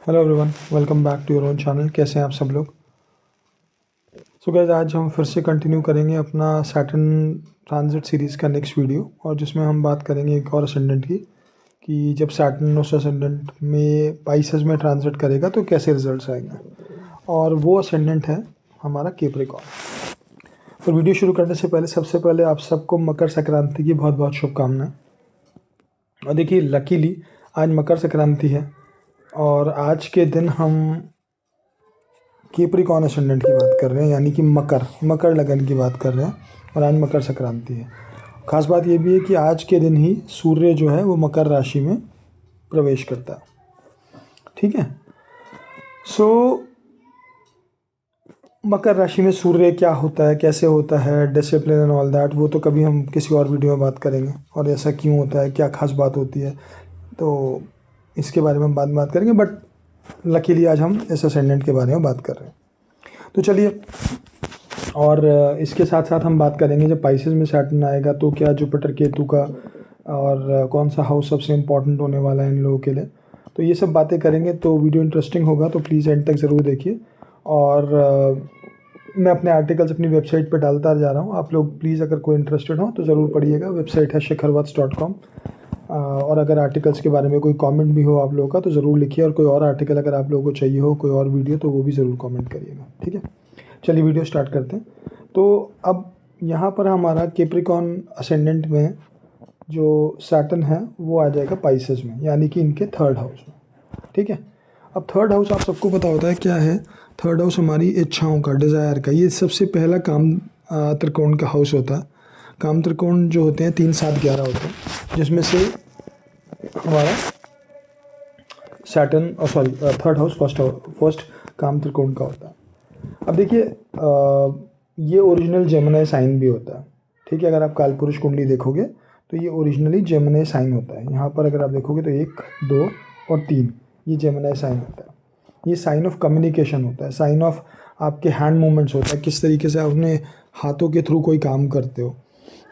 Hello everyone, welcome back to your own channel. कैसे हैं आप सब लोग। सो गाइस, आज हम फिर से कंटिन्यू करेंगे अपना सैटर्न ट्रांजिट सीरीज़ का नेक्स्ट वीडियो, और जिसमें हम बात करेंगे एक और असेंडेंट की कि जब सैटर्न उस असेंडेंट में पाइसेस में ट्रांजिट करेगा तो कैसे रिजल्ट्स आएंगे। और वो असेंडेंट है हमारा कैप्रिकॉर्न। तो वीडियो शुरू करने से पहले सबसे पहले आप सबको मकर संक्रांति की बहुत बहुत शुभकामनाएं। और देखिए, लकीली आज मकर संक्रांति है और आज के दिन हम कैप्रिकॉर्न असेंडेंट की बात कर रहे हैं, यानी कि मकर लगन की बात कर रहे हैं। और आज मकर संक्रांति है। खास बात यह भी है कि आज के दिन ही सूर्य जो है वो मकर राशि में प्रवेश करता है। ठीक है। सो मकर राशि में सूर्य क्या होता है, कैसे होता है, डिसिप्लिन एंड ऑल दैट, वो तो कभी हम किसी और वीडियो में बात करेंगे। और ऐसा क्यों होता है, क्या खास बात होती है, तो इसके बारे में हम बाद में बात करेंगे। बट लकीली आज हम इस असेंडेंट के बारे में बात कर रहे हैं। तो चलिए, और इसके साथ साथ हम बात करेंगे जब पाइसेस में सैटर्न आएगा तो क्या जुपिटर केतु का और कौन सा हाउस सबसे इम्पोर्टेंट होने वाला है इन लोगों के लिए। तो ये सब बातें करेंगे, तो वीडियो इंटरेस्टिंग होगा, तो प्लीज़ एंड तक ज़रूर देखिए। और मैं अपने आर्टिकल्स अपनी वेबसाइट पर डालता जा रहा हूँ। आप लोग प्लीज़ अगर कोई इंटरेस्टेड हो तो ज़रूर पढ़िएगा। वेबसाइट है shikharvats.com। और अगर आर्टिकल्स के बारे में कोई कमेंट भी हो आप लोगों का तो ज़रूर लिखिए। और कोई और आर्टिकल अगर आप लोगों को चाहिए हो, कोई और वीडियो, तो वो भी ज़रूर कमेंट करिएगा। ठीक है, चलिए वीडियो स्टार्ट करते हैं। तो अब यहाँ पर हमारा कैप्रिकॉर्न असेंडेंट में जो सैटर्न है वो आ जाएगा पाइसेस में, यानी कि इनके थर्ड हाउस में। ठीक है। अब थर्ड हाउस आप सबको पता होता है क्या है। थर्ड हाउस हमारी इच्छाओं का, डिज़ायर का, ये सबसे पहला काम त्रिकोण का हाउस होता है। काम त्रिकोण जो होते हैं 3, 7, 11 होते हैं, जिसमें से हमारा सैटर्न थर्ड हाउस फर्स्ट काम त्रिकोण का होता है। अब देखिए, ये ओरिजिनल जेमिनी साइन भी होता है। ठीक है, अगर आप कालपुरुष कुंडली देखोगे तो ये ओरिजिनली जेमिनी साइन होता है। यहाँ पर अगर आप देखोगे तो 1, 2 और 3 ये जेमिनी साइन होता है। ये साइन ऑफ कम्युनिकेशन होता है, साइन ऑफ आपके हैंड मूवमेंट्स होता है, किस तरीके से आप अपने हाथों के थ्रू कोई काम करते हो।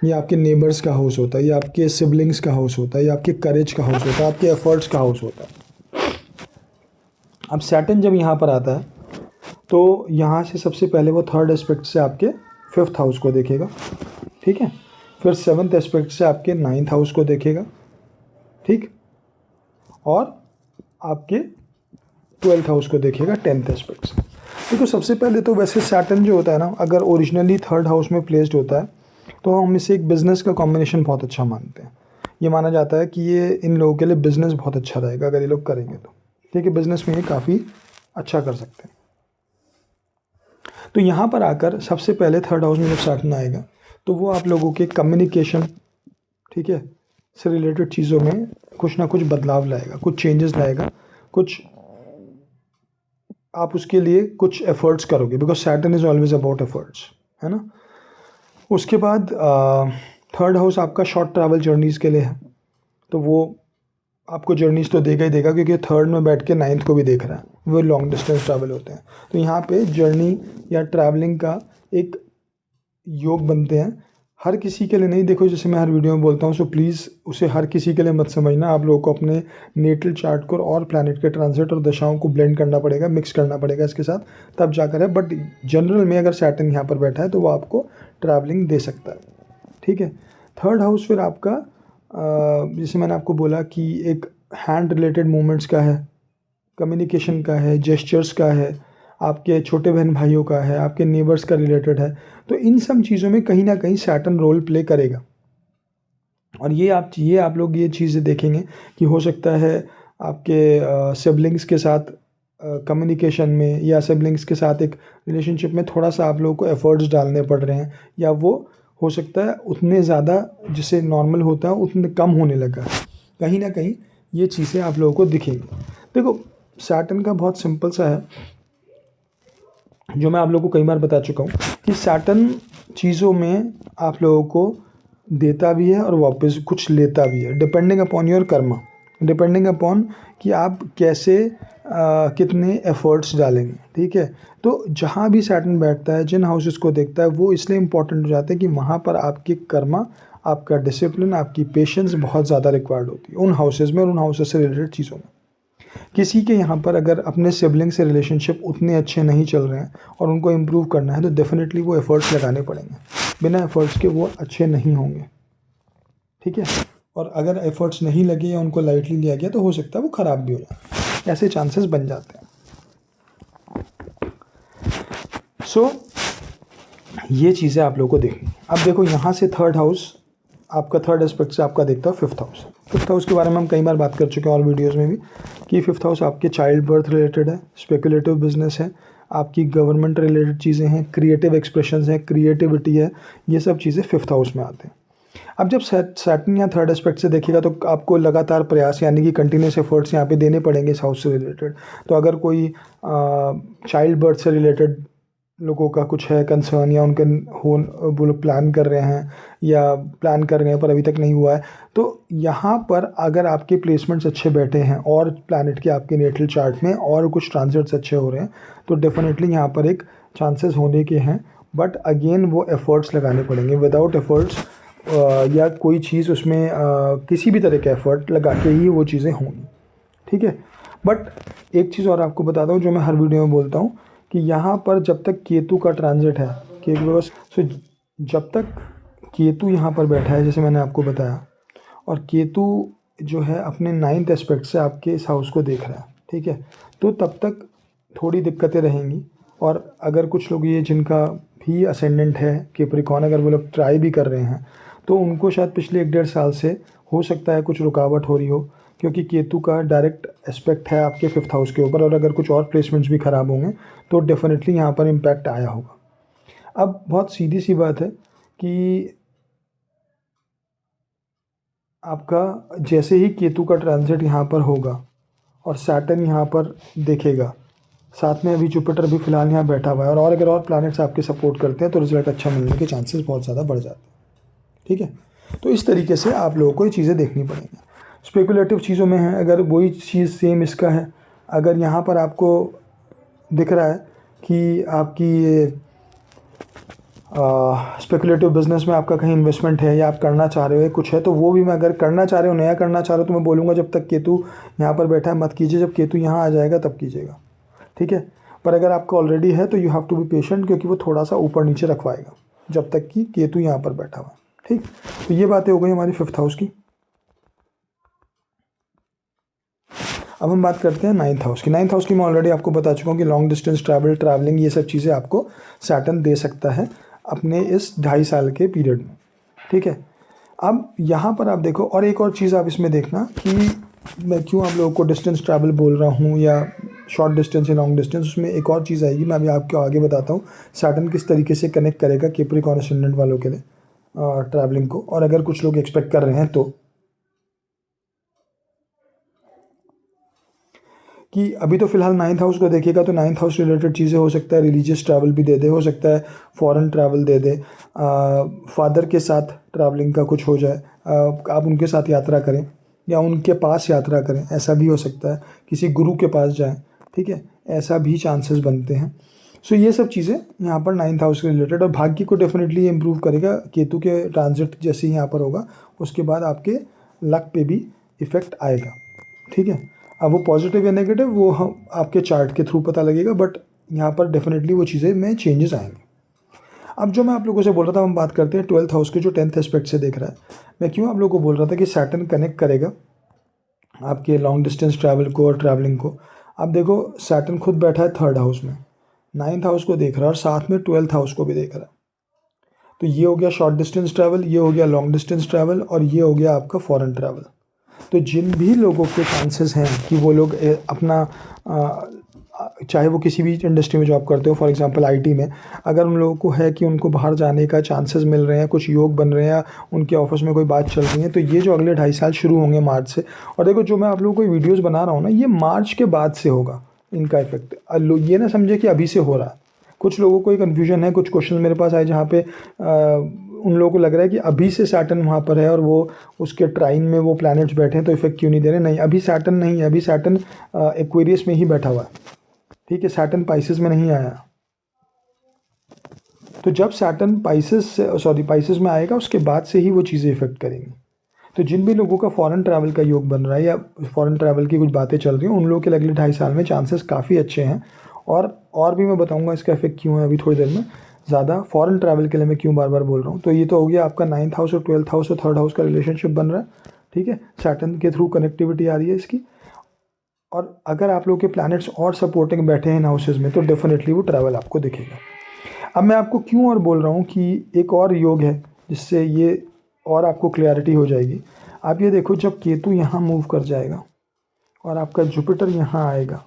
ये आपके नेबर्स का हाउस होता है, ये आपके सिबलिंग्स का हाउस होता है, ये आपके करेज का हाउस होता है, आपके एफर्ट्स का हाउस होता है। अब सैटर्न जब यहाँ पर आता है तो यहाँ से सबसे पहले वो थर्ड एस्पेक्ट से आपके 5th हाउस को देखेगा। ठीक है, फिर 7th एस्पेक्ट से आपके 9th हाउस को देखेगा। ठीक, और आपके 12th हाउस को देखेगा 10th एस्पेक्ट से। देखो, सबसे पहले तो वैसे सैटर्न जो होता है ना, अगर ओरिजिनली थर्ड हाउस में प्लेस्ड होता है तो हम इसे एक बिज़नेस का कॉम्बिनेशन बहुत अच्छा मानते हैं। ये माना जाता है कि ये इन लोगों के लिए बिज़नेस बहुत अच्छा रहेगा अगर ये लोग करेंगे तो। ठीक है, बिज़नेस में ये काफ़ी अच्छा कर सकते हैं। तो यहाँ पर आकर सबसे पहले थर्ड हाउस में जब सैटर्न आएगा तो वो आप लोगों के कम्युनिकेशन, ठीक है, से रिलेटेड चीज़ों में कुछ ना कुछ बदलाव लाएगा, कुछ चेंजेस लाएगा, कुछ आप उसके लिए कुछ एफर्ट्स करोगे, because Saturn is always about efforts, है ना। उसके बाद थर्ड हाउस आपका शॉर्ट ट्रैवल जर्नीज़ के लिए है, तो वो आपको जर्नीज़ तो देगा ही देगा, क्योंकि थर्ड में बैठ के 9th को भी देख रहा है, वो लॉन्ग डिस्टेंस ट्रैवल होते हैं। तो यहाँ पे जर्नी या ट्रैवलिंग का एक योग बनते हैं। हर किसी के लिए नहीं, देखो जैसे मैं हर वीडियो में बोलता हूँ, सो प्लीज़ उसे हर किसी के लिए मत समझना। आप लोगों को अपने नेटल चार्ट को और प्लैनेट के ट्रांजिट और दशाओं को ब्लेंड करना पड़ेगा, मिक्स करना पड़ेगा इसके साथ, तब जाकर है। बट जनरल में अगर सैटर्न यहाँ पर बैठा है तो वो आपको ट्रैवलिंग दे सकता है। ठीक है। थर्ड हाउस फिर आपका जैसे मैंने आपको बोला कि एक हैंड रिलेटेड मूवमेंट्स का है, कम्युनिकेशन का है, जेस्चर्स का है, आपके छोटे बहन भाइयों का है, आपके नेबर्स का रिलेटेड है। तो इन सब चीज़ों में कहीं ना कहीं सैटर्न रोल प्ले करेगा। और ये आप लोग ये चीज़ें देखेंगे कि हो सकता है आपके सिबलिंग्स के साथ कम्युनिकेशन में, या सिबलिंग्स के साथ एक रिलेशनशिप में थोड़ा सा आप लोगों को एफर्ट्स डालने पड़ रहे हैं, या वो हो सकता है उतने ज़्यादा जिसे नॉर्मल होता है उतने कम होने लगा। कहीं ना कहीं ये चीज़ें आप लोगों को दिखेंगी। देखो, सैटर्न का बहुत सिंपल सा है, जो मैं आप लोगों को कई बार बता चुका हूँ कि सैटर्न चीज़ों में आप लोगों को देता भी है और वापस कुछ लेता भी है, depending upon your Karma, depending upon कि आप कैसे कितने एफर्ट्स डालेंगे। ठीक है। तो जहाँ भी सैटर्न बैठता है, जिन हाउसेस को देखता है, वो इसलिए इम्पोर्टेंट हो जाता है कि वहाँ पर आपकी कर्मा, आपका डिसिप्लिन, आपकी पेशेंस बहुत ज़्यादा रिक्वायर्ड होती है उन हाउसेस में और उन हाउसेस से रिलेटेड चीज़ों में। किसी के यहाँ पर अगर अपने सिबलिंग से रिलेशनशिप उतने अच्छे नहीं चल रहे हैं और उनको इम्प्रूव करना है तो डेफिनेटली वो एफ़र्ट्स लगाने पड़ेंगे, बिना एफ़र्ट्स के वो अच्छे नहीं होंगे, ठीक है। और अगर एफ़र्ट्स नहीं लगे या उनको लाइटली लिया गया तो हो सकता है वो ख़राब भी हो जाए, ऐसे चांसेस बन जाते हैं। सो ये चीज़ें आप लोगों को देखनी। अब देखो यहाँ से थर्ड हाउस आपका, थर्ड एस्पेक्ट से आपका देखता है फिफ्थ हाउस। फिफ्थ हाउस के बारे में हम कई बार बात कर चुके हैं और वीडियोस में भी कि फिफ्थ हाउस आपके चाइल्ड बर्थ रिलेटेड है, स्पेकुलेटिव बिजनेस है, आपकी गवर्नमेंट रिलेटेड चीज़ें हैं, क्रिएटिव एक्सप्रेशंस हैं, क्रिएटिविटी है, ये सब चीज़ें फिफ्थ हाउस में आते हैं। अब जब सैटर्न या थर्ड एस्पेक्ट से देखिएगा तो आपको लगातार प्रयास यानी कि कंटिन्यूस एफर्ट्स यहाँ पे देने पड़ेंगे इस हाउस से रिलेटेड। तो अगर कोई चाइल्ड बर्थ से रिलेटेड लोगों का कुछ है कंसर्न या उनके वो लोग प्लान कर रहे हैं या प्लान कर रहे हैं पर अभी तक नहीं हुआ है, तो यहाँ पर अगर आपके प्लेसमेंट्स अच्छे बैठे हैं और प्लैनेट के आपके नेटल चार्ट में और कुछ ट्रांजिट्स अच्छे हो रहे हैं तो डेफिनेटली यहाँ पर एक चांसेस होने के हैं। बट अगेन वो एफ़र्ट्स लगाने पड़ेंगे। विदाउट एफ़र्ट्स या कोई चीज़ उसमें किसी भी तरह के एफ़र्ट लगा के ही वो चीज़ें होंगी, ठीक है। बट एक चीज़ और आपको बताता हूँ जो मैं हर वीडियो में बोलता हूँ कि यहाँ पर जब तक केतु का ट्रांजिट है सो जब तक केतु यहाँ पर बैठा है जैसे मैंने आपको बताया, और केतु जो है अपने 9th एस्पेक्ट से आपके इस हाउस को देख रहा है, ठीक है, तो तब तक थोड़ी दिक्कतें रहेंगी। और अगर कुछ लोग ये जिनका भी असेंडेंट है कैप्रिकॉर्न, अगर वो लोग ट्राई भी कर रहे हैं तो उनको शायद पिछले 1-1.5 साल से हो सकता है कुछ रुकावट हो रही हो, क्योंकि केतु का डायरेक्ट एस्पेक्ट है आपके फिफ्थ हाउस के ऊपर, और अगर कुछ और प्लेसमेंट्स भी ख़राब होंगे तो डेफिनेटली यहाँ पर इम्पैक्ट आया होगा। अब बहुत सीधी सी बात है कि आपका जैसे ही केतु का ट्रांजिट यहाँ पर होगा और सैटर्न यहाँ पर देखेगा, साथ में अभी जुपिटर भी फिलहाल यहाँ बैठा हुआ है, और अगर और प्लैनेट्स आपके सपोर्ट करते हैं तो रिजल्ट अच्छा मिलने के चांसेस बहुत ज़्यादा बढ़ जाते हैं, ठीक है। तो इस तरीके से आप लोगों को ये चीज़ें देखनी पड़ेंगी। स्पेकुलेटिव चीज़ों में है, अगर वही चीज़ सेम इसका है, अगर यहाँ पर आपको दिख रहा है कि आपकी ये स्पेकुलेटिव बिजनेस में आपका कहीं इन्वेस्टमेंट है या आप करना चाह रहे हो कुछ है, तो वो भी मैं अगर करना चाह रहे हो, नया करना चाह रहे हो, तो मैं बोलूँगा जब तक केतु यहाँ पर बैठा है मत कीजिए, जब केतु यहाँ आ जाएगा तब कीजिएगा, ठीक है। पर अगर आपका ऑलरेडी है तो you have to be patient, क्योंकि वो थोड़ा सा ऊपर नीचे रखवाएगा जब तक कि केतु यहाँ पर बैठा हुआ है, ठीक। तो ये बातें हो गई हमारी फिफ्थ हाउस की। अब हम बात करते हैं 9th हाउस की। 9th हाउस की मैं ऑलरेडी आपको बता चुका हूँ कि लॉन्ग डिस्टेंस ट्रैवलिंग ये सब चीज़ें आपको सैटर्न दे सकता है अपने इस 2.5 साल के पीरियड में, ठीक है। अब यहाँ पर आप देखो, और एक और चीज़ आप इसमें देखना कि मैं क्यों आप लोगों को डिस्टेंस ट्रैवल बोल रहा हूँ या शॉर्ट डिस्टेंस या लॉन्ग डिस्टेंस, उसमें एक और चीज़ आएगी, मैं अभी आपको आगे बताता हूँ सैटर्न किस तरीके से कनेक्ट करेगा कैप्रिकॉर्न असेंडेंट वालों के लिए ट्रैवलिंग को, और अगर कुछ लोग एक्सपेक्ट कर रहे हैं तो कि अभी तो फिलहाल 9th हाउस को देखिएगा तो 9th हाउस रिलेटेड चीज़ें हो सकता है रिलीजियस ट्रैवल भी दे दे, हो सकता है फॉरेन ट्रैवल दे दे, फादर के साथ ट्रैवलिंग का कुछ हो जाए, आप उनके साथ यात्रा करें या उनके पास यात्रा करें, ऐसा भी हो सकता है, किसी गुरु के पास जाएं, ठीक है, ऐसा भी चांसेस बनते हैं। सो ये सब चीज़ें यहाँ पर 9th हाउस के रिलेटेड, और भाग्य को डेफिनेटली इम्प्रूव करेगा केतु के ट्रांजिट जैसे ही यहाँ पर होगा, उसके बाद आपके लक पे भी इफ़ेक्ट आएगा, ठीक है। अब वो पॉजिटिव या नेगेटिव वो हम आपके चार्ट के थ्रू पता लगेगा, बट यहाँ पर डेफिनेटली वो चीज़ें में चेंजेस आएंगे। अब जो मैं आप लोगों से बोल रहा था, हम बात करते हैं 12th हाउस के जो 10th एस्पेक्ट से देख रहा है। मैं क्यों आप लोगों को बोल रहा था कि सैटर्न कनेक्ट करेगा आपके लॉन्ग डिस्टेंस ट्रैवल को और ट्रैवलिंग को। अब देखो सैटर्न खुद बैठा है थर्ड हाउस में, 9th हाउस को देख रहा है और साथ में 12th हाउस को भी देख रहा है। तो ये हो गया शॉर्ट डिस्टेंस ट्रैवल, ये हो गया लॉन्ग डिस्टेंस ट्रैवल, और ये हो गया आपका फॉरेन ट्रैवल। तो जिन भी लोगों के चांसेस हैं कि वो लोग अपना चाहे वो किसी भी इंडस्ट्री में जॉब करते हो, फॉर एग्जांपल आईटी में, अगर उन लोगों को है कि उनको बाहर जाने का चांसेस मिल रहे हैं, कुछ योग बन रहे हैं, उनके ऑफिस में कोई बात चल रही है, तो ये जो अगले 2.5 साल शुरू होंगे मार्च से, और देखो जो मैं आप लोगों को वीडियोज़ बना रहा हूँ ना, ये मार्च के बाद से होगा इनका इफेक्ट। ये ना समझे कि अभी से हो रहा है। कुछ लोगों को कन्फ्यूजन है, कुछ क्वेश्चन मेरे पास आए जहाँ पे उन लोगों को लग रहा है कि अभी से सैटर्न वहाँ पर है और वो उसके ट्राइन में वो प्लैनेट्स बैठे हैं तो इफेक्ट क्यों नहीं दे रहे। नहीं, अभी सैटर्न नहीं है, अभी सैटर्न एक्वेरियस में ही बैठा हुआ है, ठीक है, सैटर्न पाइसेस में नहीं आया। तो जब सैटर्न पाइसेस में आएगा उसके बाद से ही वो चीज़ें इफेक्ट करेंगी। तो जिन भी लोगों का फॉरेन ट्रैवल का योग बन रहा है या फॉरेन ट्रैवल की कुछ बातें चल रही हैं, उन लोगों के लिए अगले 2.5 साल में चांसेस काफ़ी अच्छे हैं। और भी मैं बताऊंगा इसका इफेक्ट क्यों है अभी थोड़ी देर में। ज़्यादा फॉरेन ट्रैवल के लिए मैं क्यों बार बार बोल रहा हूँ। तो ये तो हो गया आपका 9th हाउस और 12th हाउस और 3rd हाउस का रिलेशनशिप बन रहा है, ठीक है। सैटर्न के थ्रू कनेक्टिविटी आ रही है इसकी। और अगर आप लोग के प्लैनेट्स और सपोर्टिंग बैठे हैं इन हाउसेज में तो डेफिनेटली वो ट्रैवल आपको दिखेगा। अब मैं आपको क्यों और बोल रहा हूँ कि एक और योग है जिससे ये और आपको क्लैरिटी हो जाएगी। आप ये देखो, जब केतु यहाँ मूव कर जाएगा और आपका जुपिटर यहाँ आएगा,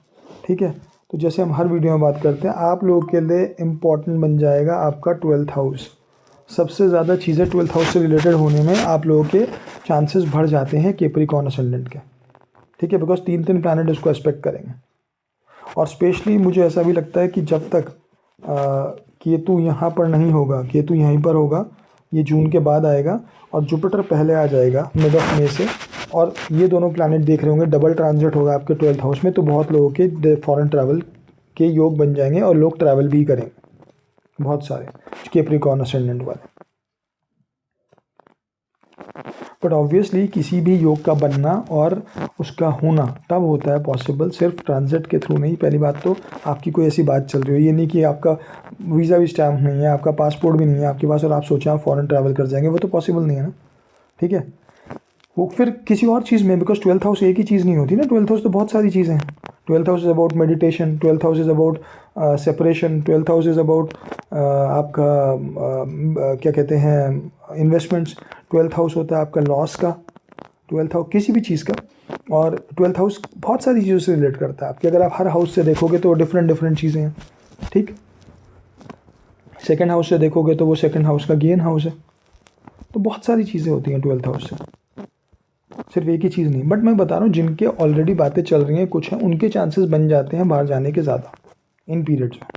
ठीक है, तो जैसे हम हर वीडियो में बात करते हैं, आप लोगों के लिए इम्पॉर्टेंट बन जाएगा आपका 12th हाउस। सबसे ज़्यादा चीज़ें 12th हाउस से रिलेटेड होने में आप लोगों के चांसेस बढ़ जाते हैं कैप्रिकॉर्न असेंडेंट के, ठीक है, बिकॉज 3 प्लैनेट इसको एस्पेक्ट करेंगे। और स्पेशली मुझे ऐसा भी लगता है कि जब तक केतु यहाँ पर नहीं होगा, केतु यहीं पर होगा, ये जून के बाद आएगा और जुपिटर पहले आ जाएगा मिड ऑफ मई से, और ये दोनों प्लैनेट देख रहे होंगे, डबल ट्रांजिट होगा आपके 12th हाउस में, तो बहुत लोगों के फॉरेन ट्रैवल के योग बन जाएंगे और लोग ट्रैवल भी करेंगे, बहुत सारे कैप्रिकॉर्न असेंडेंट वाले। बट ऑब्वियसली किसी भी योग का बनना और उसका होना तब होता है पॉसिबल सिर्फ ट्रांजिट के थ्रू नहीं। पहली बात तो आपकी कोई ऐसी बात चल रही हो, ये नहीं कि आपका वीज़ा भी स्टैम्प नहीं है, आपका पासपोर्ट भी नहीं है आपके पास और आप सोचें आप फॉरेन ट्रैवल कर जाएंगे, वो तो पॉसिबल नहीं है ना, ठीक है। वो फिर किसी और चीज़ में, बिकॉज 12th हाउस एक ही चीज़ नहीं होती ना, 12th हाउस तो बहुत सारी चीज़ें हैं। 12th house is about meditation, 12th house is about separation, 12th house is about आपका क्या कहते हैं इन्वेस्टमेंट्स, 12th हाउस होता है आपका लॉस का, 12th हाउस किसी भी चीज़ का, और 12th हाउस बहुत सारी चीज़ों से रिलेट करता है आपके। अगर आप हर हाउस से देखोगे तो डिफरेंट चीज़ें हैं, ठीक। 2nd हाउस से देखोगे तो वो 2nd हाउस का गेन हाउस है। तो बहुत सारी चीज़ें होती हैं 12th हाउस से, सिर्फ एक ही चीज़ नहीं। बट मैं बता रहा हूँ जिनके ऑलरेडी बातें चल रही हैं कुछ हैं, उनके चांसेस बन जाते हैं बाहर जाने के ज़्यादा इन पीरियड्स में।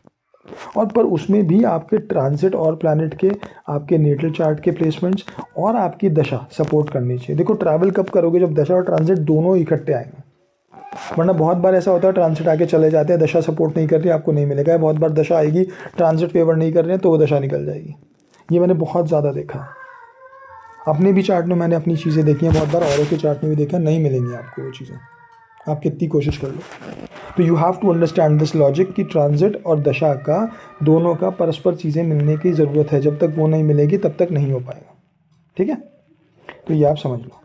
और पर उसमें भी आपके ट्रांजिट और प्लैनेट के, आपके नेटल चार्ट के प्लेसमेंट्स और आपकी दशा सपोर्ट करनी चाहिए। देखो ट्रैवल कब करोगे, जब दशा और ट्रांजिट दोनों इकट्ठे आएंगे। वरना बहुत बार ऐसा होता है ट्रांजिट आके चले जाते हैं, दशा सपोर्ट नहीं कर रही, आपको नहीं मिलेगा। बहुत बार दशा आएगी, ट्रांजिट फेवर नहीं कर रहे हैं तो वो दशा निकल जाएगी। ये मैंने बहुत ज़्यादा देखा है अपने भी चार्ट में, मैंने अपनी चीज़ें देखी हैं बहुत बार, औरों के चार्ट में भी देखा, नहीं मिलेंगी आपको वो चीज़ें, आप कितनी कोशिश कर लो। तो you have to understand this logic कि ट्रांजिट और दशा का दोनों का परस्पर चीज़ें मिलने की ज़रूरत है। जब तक वो नहीं मिलेगी तब तक नहीं हो पाएगा, ठीक है। तो ये आप समझ लो।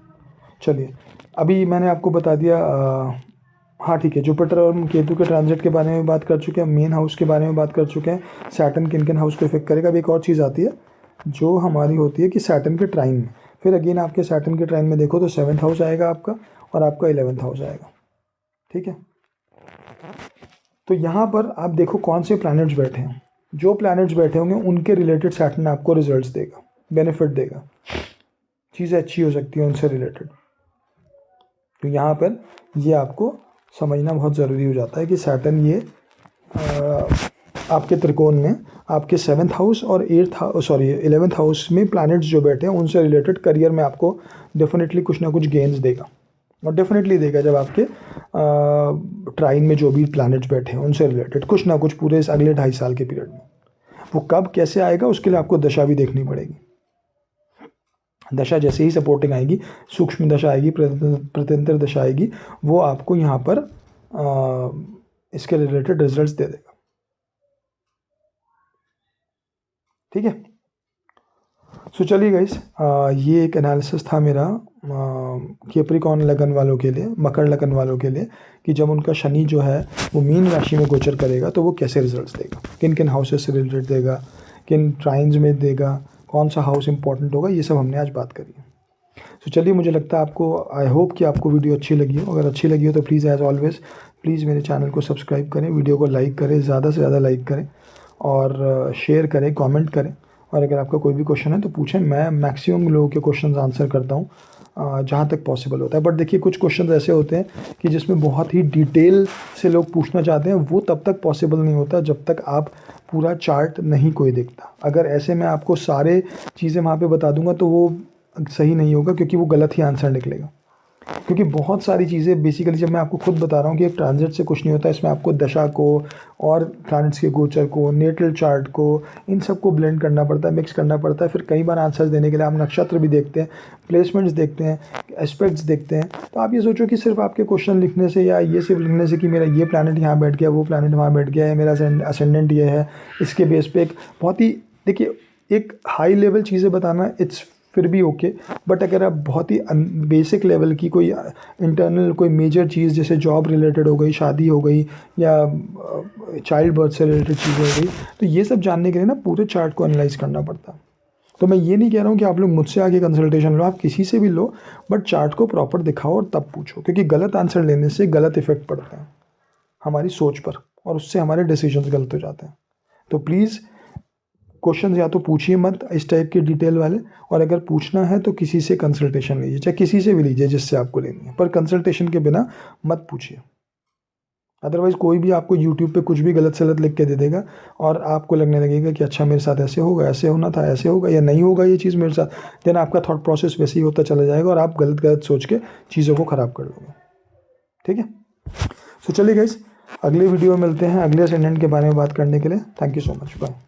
चलिए अभी मैंने आपको बता दिया, हाँ ठीक है, जुपिटर और केतु के ट्रांजिट के बारे में बात कर चुके हैं, मेन हाउस के बारे में बात कर चुके हैं, सैटर्न किन किन हाउस को इफेक्ट करेगा। अब एक और चीज़ आती है जो हमारी होती है कि सैटर्न के ट्राइन में, फिर अगेन आपके सैटर्न के ट्राइन में देखो तो 7th हाउस आएगा आपका और आपका 11th हाउस आएगा, ठीक है। तो यहाँ पर आप देखो कौन से प्लैनेट्स बैठे हैं, जो प्लैनेट्स बैठे होंगे उनके रिलेटेड सैटर्न आपको रिजल्ट्स देगा, बेनिफिट देगा, चीज़ें अच्छी हो सकती हैं उनसे रिलेटेड। तो यहाँ पर ये आपको समझना बहुत ज़रूरी हो जाता है कि सैटर्न ये आपके त्रिकोण में आपके 7th हाउस और 11th हाउस में प्लैनेट्स जो बैठे हैं उनसे रिलेटेड करियर में आपको डेफिनेटली कुछ ना कुछ गेंस देगा, और डेफिनेटली देगा जब आपके ट्राइन में जो भी प्लैनेट्स बैठे हैं उनसे रिलेटेड कुछ ना कुछ पूरे इस अगले 2.5 साल के पीरियड में। वो कब कैसे आएगा उसके लिए आपको दशा भी देखनी पड़ेगी। दशा जैसे ही सपोर्टिंग आएगी, सूक्ष्म दशा आएगी, प्रत्यंतर दशा आएगी, वो आपको यहाँ पर इसके रिलेटेड रिजल्ट्स दे देगा, ठीक है। सो चलिए गाइस, ये एक एनालिसिस था मेरा कैप्रिकॉर्न लगन वालों के लिए, मकर लगन वालों के लिए, कि जब उनका शनि जो है वो मीन राशि में गोचर करेगा तो वो कैसे रिजल्ट्स देगा, किन किन हाउसेस से रिलेटेड देगा, किन ट्राइन्स में देगा, कौन सा हाउस इंपॉर्टेंट होगा, ये सब हमने आज बात करी है। तो चलिए, मुझे लगता है आपको, आई होप कि आपको वीडियो अच्छी लगी हो। अगर अच्छी लगी हो तो प्लीज़ एज ऑलवेज़ प्लीज़ मेरे चैनल को सब्सक्राइब करें, वीडियो को लाइक करें, ज़्यादा से ज़्यादा लाइक करें और शेयर करें, कमेंट करें। और अगर आपका कोई भी क्वेश्चन है तो पूछें, मैं मैक्सिमम लोगों के क्वेश्चन आंसर करता हूँ जहाँ तक पॉसिबल होता है। बट देखिए कुछ क्वेश्चन ऐसे होते हैं कि जिसमें बहुत ही डिटेल से लोग पूछना चाहते हैं, वो तब तक पॉसिबल नहीं होता जब तक आप पूरा चार्ट नहीं कोई देखता। अगर ऐसे मैं आपको सारे चीज़ें वहाँ पे बता दूंगा तो वो सही नहीं होगा, क्योंकि वो गलत ही आंसर निकलेगा। क्योंकि बहुत सारी चीज़ें बेसिकली जब मैं आपको खुद बता रहा हूँ कि एक ट्रांजिट से कुछ नहीं होता, इसमें आपको दशा को और प्लैनेट्स के गोचर को, नेटल चार्ट को, इन सबको ब्लेंड करना पड़ता है, मिक्स करना पड़ता है। फिर कई बार आंसर्स देने के लिए हम नक्षत्र भी देखते हैं, प्लेसमेंट्स देखते हैं, एस्पेक्ट्स देखते हैं। तो आप ये सोचो कि सिर्फ आपके क्वेश्चन लिखने से या ये सिर्फ लिखने से कि मेरा ये प्लैनेट यहाँ बैठ गया, वो प्लैनेट वहाँ बैठ गया है, मेरा असेंडेंट ये है, इसके बेस पे एक बहुत ही, देखिए, एक हाई लेवल चीज़ें बताना इट्स फिर भी ओके, बट अगर आप बहुत ही बेसिक लेवल की कोई इंटरनल कोई मेजर चीज़ जैसे जॉब रिलेटेड हो गई, शादी हो गई, या चाइल्ड बर्थ से रिलेटेड चीज़ें हो गई, तो ये सब जानने के लिए ना पूरे चार्ट को एनालाइज करना पड़ता है। तो मैं ये नहीं कह रहा हूँ कि आप लोग मुझसे आके कंसल्टेशन लो, आप किसी से भी लो, बट चार्ट को प्रॉपर दिखाओ और तब पूछो, क्योंकि गलत आंसर लेने से गलत इफेक्ट पड़ता है हमारी सोच पर, और उससे हमारे डिसीजंस गलत हो जाते हैं। तो प्लीज़ क्वेश्चन या तो पूछिए मत इस टाइप के डिटेल वाले, और अगर पूछना है तो किसी से कंसल्टेशन लीजिए, चाहे किसी से भी लीजिए जिससे आपको लेनी है, पर कंसल्टेशन के बिना मत पूछिए। अदरवाइज़ कोई भी आपको यूट्यूब पे कुछ भी गलत सलत लिख के दे देगा, और आपको लगने लगेगा कि अच्छा मेरे साथ ऐसे होगा, ऐसे होना था, ऐसे होगा या नहीं होगा ये चीज़ मेरे साथ, देन आपका थॉट प्रोसेस वैसे ही होता चला जाएगा और आप गलत गलत सोच के चीज़ों को ख़राब कर लोगे। ठीक है, सो चलिए गाइस, अगले वीडियो में मिलते हैं अगले असेंडेंट के बारे में बात करने के लिए। Thank you so much, bye.